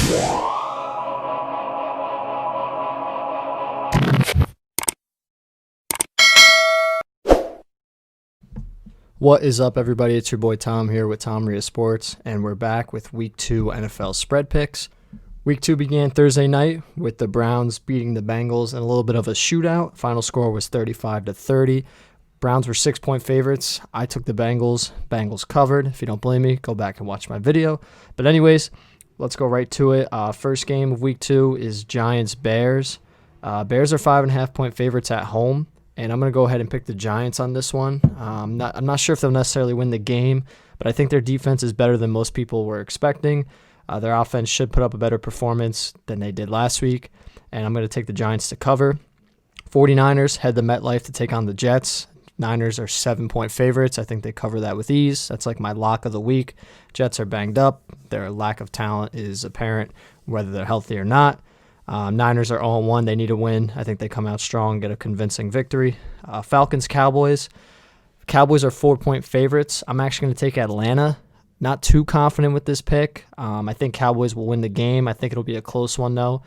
What is up, everybody? It's your boy Tom here with Tom Ria Sports, and we're back with Week 2 NFL spread picks. Week 2 began Thursday night with the Browns beating the Bengals in a little bit of a shootout. Final score was 35-30. Browns were 6-point favorites. I took the Bengals. Bengals covered. If you don't blame me, go back and watch my video. But anyways, let's go right to it. First game of Week 2 is Giants-Bears. Bears are 5.5-point favorites at home. And I'm going to go ahead and pick the Giants on this one. I'm not sure if they'll necessarily win the game, but I think their defense is better than most people were expecting. Their offense should put up a better performance than they did last week, and I'm going to take the Giants to cover. 49ers head to MetLife to take on the Jets. Niners are 7-point favorites. I think they cover that with ease. That's like my lock of the week. Jets are banged up. Their lack of talent is apparent, whether they're healthy or not. Niners are 0-1. They need a win. I think they come out strong, get a convincing victory. Falcons Cowboys. Cowboys are 4-point favorites. I'm actually going to take Atlanta. Not too confident with this pick. I think Cowboys will win the game. I think it'll be a close one, though.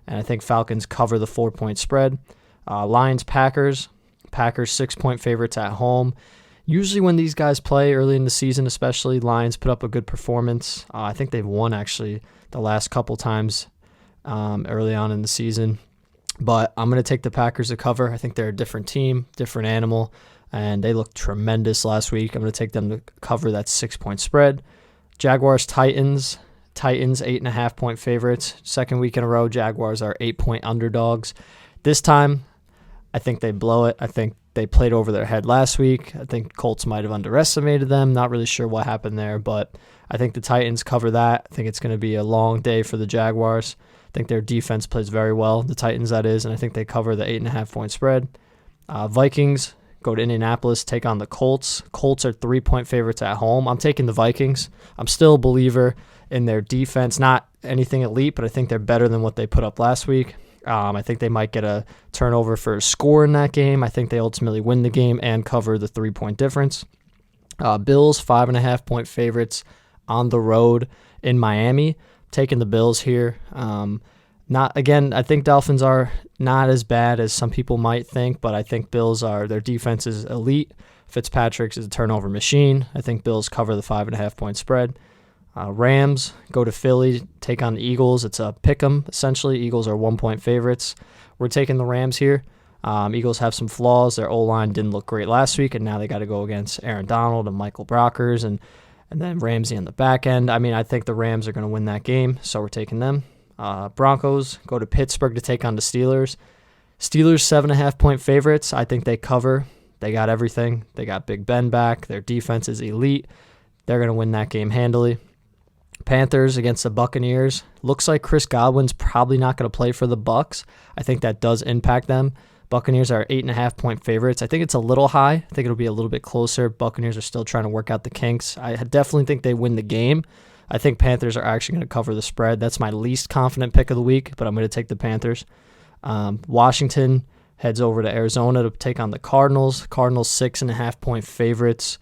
And I think Falcons cover the 4-point spread. Lions Packers. Packers 6-point favorites at home. Usually when these guys play early in the season, especially, Lions put up a good performance. I think they've won, actually, the last couple times early on in the season. But I'm going to take the Packers to cover. I think they're a different team, different animal, and they looked tremendous last week. I'm going to take them to cover that 6-point spread. Jaguars Titans. Titans 8.5-point favorites. Second week in a row, Jaguars are 8-point underdogs. This time, I think they blow it. I think they played over their head last week. I think Colts might have underestimated them. Not really sure what happened there, but I think the Titans cover that. I think it's going to be a long day for the Jaguars. I think their defense plays very well, the Titans that is, and I think they cover the 8.5-point spread. Vikings go to Indianapolis, take on the Colts. Colts are 3-point favorites at home. I'm taking the Vikings. I'm still a believer in their defense. Not anything elite, but I think they're better than what they put up last week. I think they might get a turnover for a score in that game. I think they ultimately win the game and cover the 3-point difference. Bills, 5.5-point favorites on the road in Miami. Taking the Bills here. I think Dolphins are not as bad as some people might think, but I think their defense is elite. Fitzpatrick's is a turnover machine. I think Bills cover the 5.5-point spread. Rams go to Philly, take on the Eagles. It's a pick 'em, essentially. Eagles are 1-point favorites. We're taking the Rams here. Eagles have some flaws. Their O-line didn't look great last week, and now they got to go against Aaron Donald and Michael Brockers and then Ramsey on the back end. I think the Rams are going to win that game, so we're taking them. Broncos go to Pittsburgh to take on the Steelers. Steelers 7.5-point favorites. I think they cover. They got everything. They got Big Ben back. Their defense is elite. They're going to win that game handily. Panthers against the Buccaneers. Looks like Chris Godwin's probably not going to play for the Bucs. I think that does impact them. Buccaneers are 8.5-point favorites. I think it's a little high. I think it'll be a little bit closer. Buccaneers are still trying to work out the kinks. I definitely think they win the game. I think Panthers are actually going to cover the spread. That's my least confident pick of the week, but I'm going to take the Panthers. Washington heads over to Arizona to take on the Cardinals. Cardinals 6.5-point favorites.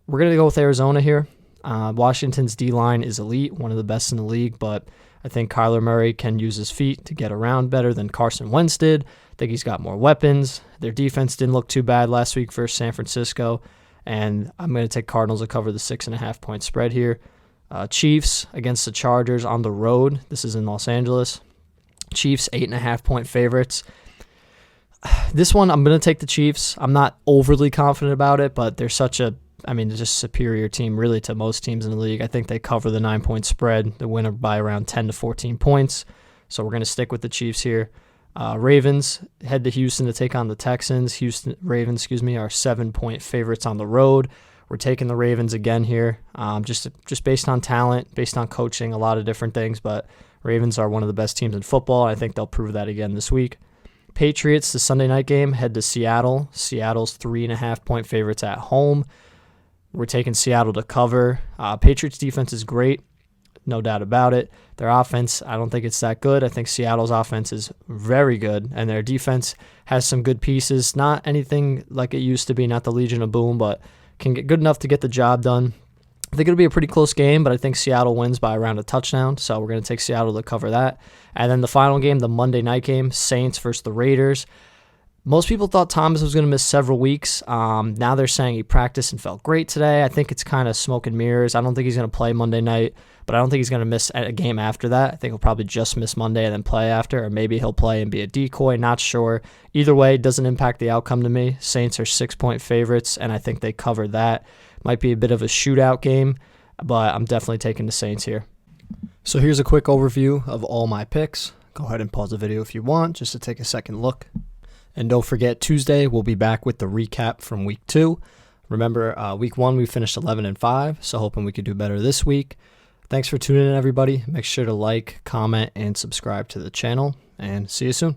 We're going to go with Arizona here. Washington's D-line is elite, one of the best in the league, but I think Kyler Murray can use his feet to get around better than Carson Wentz did. I think he's got more weapons. Their defense didn't look too bad last week versus San Francisco, and I'm going to take Cardinals to cover the 6.5-point spread here. Chiefs against the Chargers on the road. This is in Los Angeles. Chiefs 8.5-point favorites. This one, I'm going to take the Chiefs. I'm not overly confident about it, but they're just a superior team really to most teams in the league. I think they cover the 9-point spread. They win by around 10 to 14 points. So we're going to stick with the Chiefs here. Ravens head to Houston to take on the Texans. Ravens are 7-point favorites on the road. We're taking the Ravens again here, just based on talent, based on coaching, a lot of different things. But Ravens are one of the best teams in football. I think they'll prove that again this week. Patriots, the Sunday night game, head to Seattle. Seattle's 3.5-point favorites at home. We're taking Seattle to cover. Patriots defense is great, no doubt about it. Their offense, I don't think it's that good. I think Seattle's offense is very good, and their defense has some good pieces. Not anything like it used to be, not the Legion of Boom, but can get good enough to get the job done. I think it'll be a pretty close game, but I think Seattle wins by around a touchdown, so we're going to take Seattle to cover that. And then the final game, the Monday night game, Saints versus the Raiders. Most people thought Thomas was going to miss several weeks. Now they're saying he practiced and felt great today. I think it's kind of smoke and mirrors. I don't think he's going to play Monday night, but I don't think he's going to miss a game after that. I think he'll probably just miss Monday and then play after, or maybe he'll play and be a decoy. Not sure. Either way, it doesn't impact the outcome to me. Saints are 6-point favorites, and I think they cover that. Might be a bit of a shootout game, but I'm definitely taking the Saints here. So here's a quick overview of all my picks. Go ahead and pause the video if you want, just to take a second look. And don't forget, Tuesday, we'll be back with the recap from week 2. Remember, week 1, we finished 11-5, so hoping we could do better this week. Thanks for tuning in, everybody. Make sure to like, comment, and subscribe to the channel, and see you soon.